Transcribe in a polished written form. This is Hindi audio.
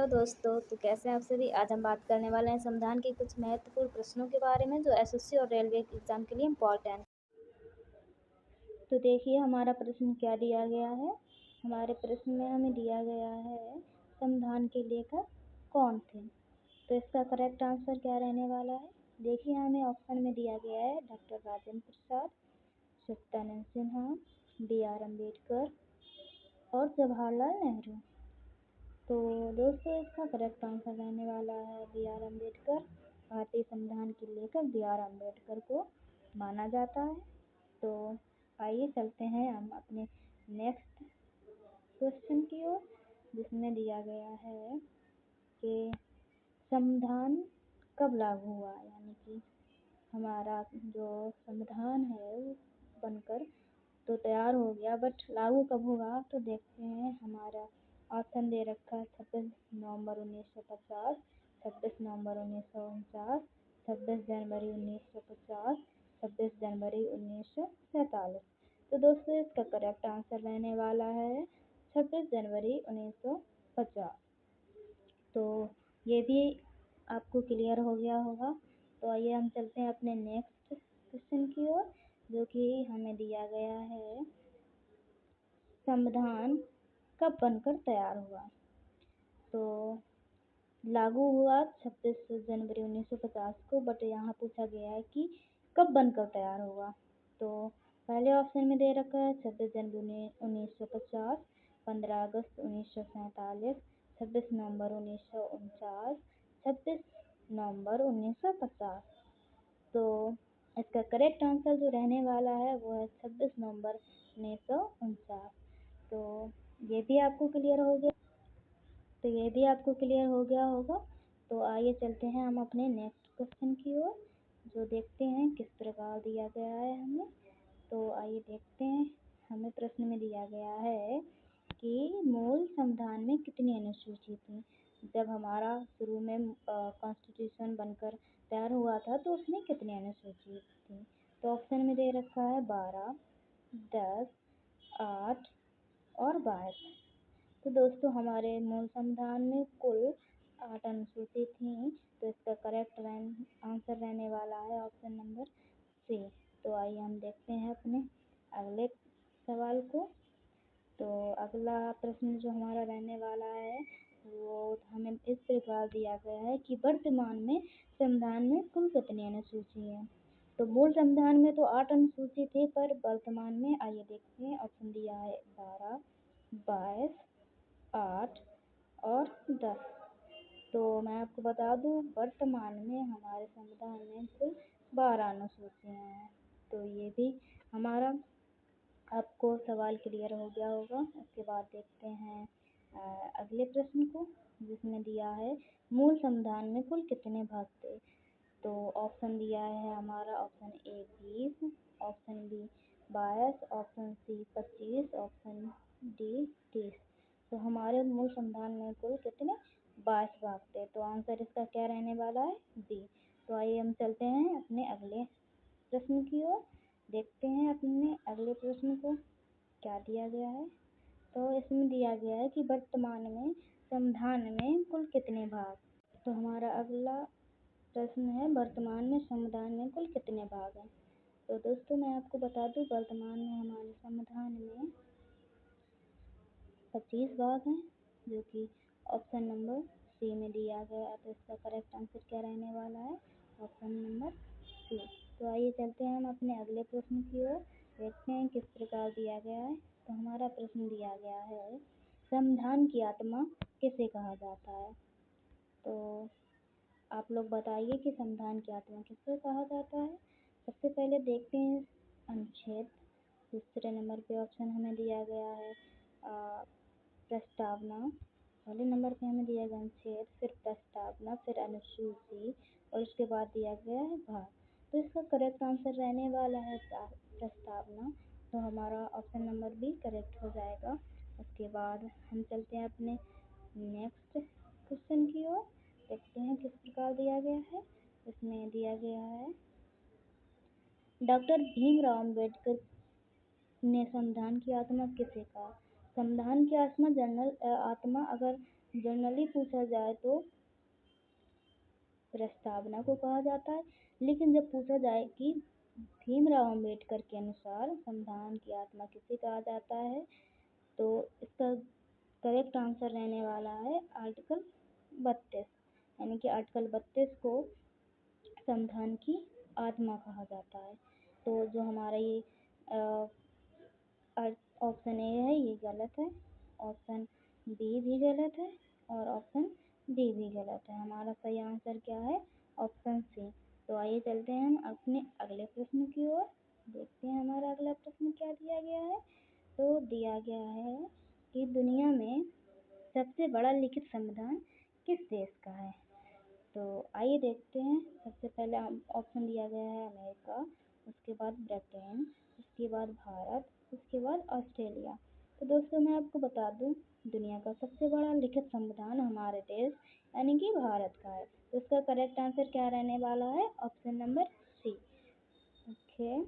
हेलो दोस्तों, तो कैसे हैं आप सभी। आज हम बात करने वाले हैं संविधान के कुछ महत्वपूर्ण प्रश्नों के बारे में जो एसएससी और रेलवे एग्जाम के लिए इम्पोर्टेंट। तो देखिए हमारा प्रश्न क्या दिया गया है। हमारे प्रश्न में हमें दिया गया है संविधान के लेखक कौन थे। तो इसका करेक्ट आंसर क्या रहने वाला है। देखिए हमें ऑप्शन में दिया गया है डॉक्टर राजेंद्र प्रसाद, सत्यानंद सिन्हा, BR अम्बेडकर और जवाहरलाल नेहरू। तो दोस्तों इसका करेक्ट आंसर रहने वाला है BR अम्बेडकर। भारतीय संविधान के लेखक BR अम्बेडकर को माना जाता है। तो आइए चलते हैं हम अपने नेक्स्ट क्वेश्चन की ओर, जिसमें दिया गया है कि संविधान कब लागू हुआ, यानी कि हमारा जो संविधान है वो बनकर तो तैयार हो गया, बट लागू कब होगा। तो देखते हैं हमारा ऑप्शन दे रखा है 26 नवंबर 1950, 26 नवंबर 1949, 26 जनवरी 1950, 26 जनवरी 1947। तो दोस्तों इसका करेक्ट आंसर रहने वाला है 26 जनवरी 1950। तो ये भी आपको क्लियर हो गया होगा। तो आइए हम चलते हैं अपने नेक्स्ट क्वेश्चन की ओर, जो कि हमें दिया गया है संविधान कब बनकर तैयार हुआ। तो लागू हुआ 26 जनवरी 1950 को, बट यहाँ पूछा गया है कि कब बनकर तैयार हुआ। तो पहले ऑप्शन में दे रखा है 26 जनवरी 1950, 15 अगस्त 1947, 26 नवंबर 1949, 26 नवंबर 1950। तो इसका करेक्ट आंसर जो रहने वाला है वो है 26 नवंबर 1949। तो ये भी आपको क्लियर हो गया। तो ये भी आपको क्लियर हो गया होगा। तो आइए चलते हैं हम अपने नेक्स्ट क्वेश्चन की ओर, जो देखते हैं किस प्रकार दिया गया है हमें। तो आइए देखते हैं। हमें प्रश्न में दिया गया है कि मूल संविधान में कितनी अनुसूची थी। जब हमारा शुरू में कॉन्स्टिट्यूशन बनकर तैयार हुआ था तो उसमें कितनी अनुसूची थी। तो ऑप्शन में दे रखा है 12, 10, 8 और 22। तो दोस्तों हमारे मूल संविधान में कुल 8 अनुसूची थी। तो इसका करेक्ट आंसर रहने वाला है ऑप्शन नंबर सी। तो आइए हम देखते हैं अपने अगले सवाल को। तो अगला प्रश्न जो हमारा रहने वाला है वो हमें इस प्रकार दिया गया है कि वर्तमान में संविधान में कुल कितनी अनुसूची है। तो मूल संविधान में तो 8 अनुसूची थी, पर वर्तमान में आइए देखते हैं। ऑप्शन दिया है 12, 22, 8 और 10। तो मैं आपको बता दूं वर्तमान में हमारे संविधान में कुल 12 अनुसूचियाँ हैं। तो ये भी हमारा आपको सवाल क्लियर हो गया होगा। उसके बाद देखते हैं अगले प्रश्न को, जिसमें दिया है मूल संविधान में कुल कितने भाग थे। तो ऑप्शन दिया है हमारा option A 20, option B 22, option C 25, option D 30। तो हमारे मूल संविधान में कुल कितने 22 भाग थे। तो आंसर इसका क्या रहने वाला है डी। तो आइए हम चलते हैं अपने अगले प्रश्न की ओर, देखते हैं अपने अगले प्रश्न को क्या दिया गया है। तो इसमें दिया गया है कि वर्तमान में संविधान में कुल कितने भाग। तो हमारा अगला प्रश्न है वर्तमान में संविधान में कुल कितने भाग हैं। तो दोस्तों मैं आपको बता दूं वर्तमान में हमारे संविधान में 25 भाग हैं, जो कि ऑप्शन नंबर सी में दिया गया है। तो इसका करेक्ट आंसर क्या रहने वाला है ऑप्शन नंबर सी। तो आइए चलते हैं हम अपने अगले प्रश्न की ओर, देखते हैं किस प्रकार दिया गया है। तो हमारा प्रश्न दिया गया है संविधान की आत्मा किसे कहा जाता है। तो आप लोग बताइए कि संविधान की आत्मा किसे कहा जाता है। सबसे पहले देखते हैं अनुच्छेद। दूसरे नंबर पे ऑप्शन हमें दिया गया है प्रस्तावना। पहले नंबर पे हमें दिया गया अनुच्छेद, फिर प्रस्तावना, फिर अनुसूची और उसके बाद दिया गया है भाग। तो इसका करेक्ट आंसर रहने वाला है प्रस्तावना। तो हमारा ऑप्शन नंबर बी करेक्ट हो जाएगा। उसके बाद हम चलते हैं अपने नेक्स्ट क्वेश्चन की ओर, देखते हैं किस प्रकार दिया गया है। इसमें दिया गया है डॉक्टर भीमराव अम्बेडकर ने संविधान की आत्मा किसे कहा। संविधान की आत्मा जनरल आत्मा अगर जनरली पूछा जाए तो प्रस्तावना को कहा जाता है, लेकिन जब पूछा जाए कि भीमराव अंबेडकर के अनुसार संविधान की आत्मा किसे कहा जाता है, तो इसका करेक्ट आंसर रहने वाला है आर्टिकल 32, यानी कि आर्टिकल 32 को संविधान की आत्मा कहा जाता है। तो जो हमारा ये ऑप्शन ए है ये गलत है, ऑप्शन बी भी गलत है और ऑप्शन डी भी गलत है। हमारा सही आंसर क्या है? Option C. तो आइए चलते हैं हम अपने अगले प्रश्न की ओर। देखते हैं हमारा अगला प्रश्न क्या दिया गया है। तो दिया गया है कि दुनिया में सबसे बड़ा लिखित संविधान किस देश का है? तो आइए देखते हैं। सबसे पहले ऑप्शन दिया गया है अमेरिका, उसके बाद ब्रिटेन, उसके बाद भारत, उसके बाद ऑस्ट्रेलिया। तो दोस्तों मैं आपको बता दूं, दुनिया का सबसे बड़ा लिखित संविधान हमारे देश यानी कि भारत का है। तो इसका करेक्ट आंसर क्या रहने वाला है? Option number C. ओके,